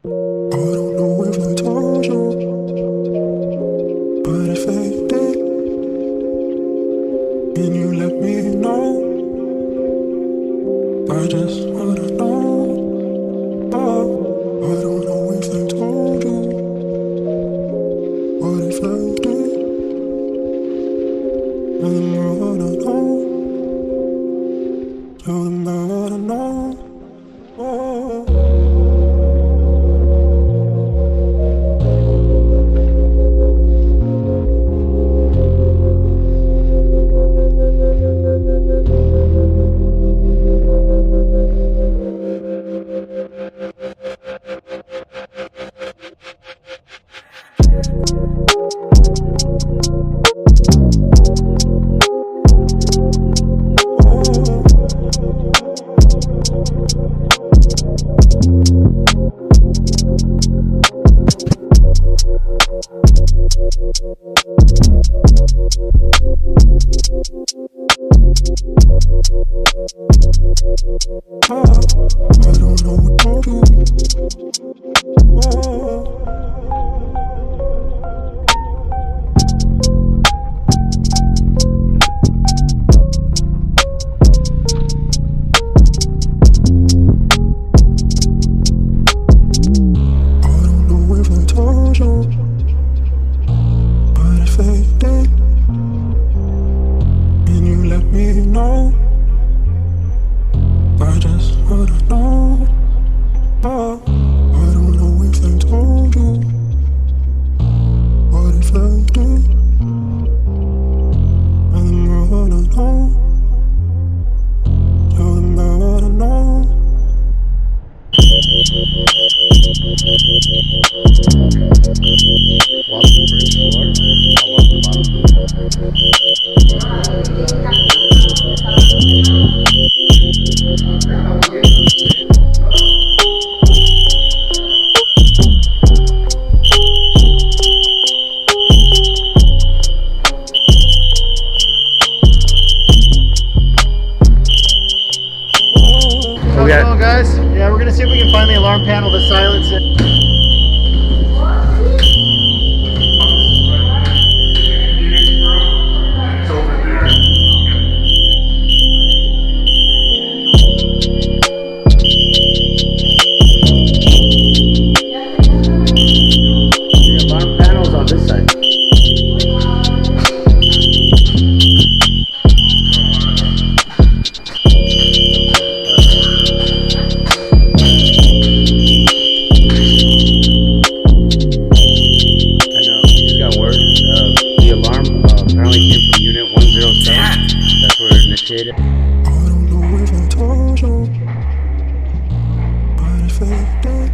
don't know if I told you, but if I did, can you let me know? I just wanna know. I don't know if I told you, but if I did, tell them I wanna know. Tell them I wanna know. I don't know what to do. I don't know if I told you, but if I did, can you let me know? I just wanna know. I don't know if I told you, but if I did, tell them I wanna know. Tell them I wanna know. Walk the first floor, I'll walk the How's it going, guys? Yeah, we're gonna see if we can find the alarm panel to silence it. The alarm panel's on this side. The alarm apparently came from unit 107. That's where it initiated. I don't know if I told you, but if I did.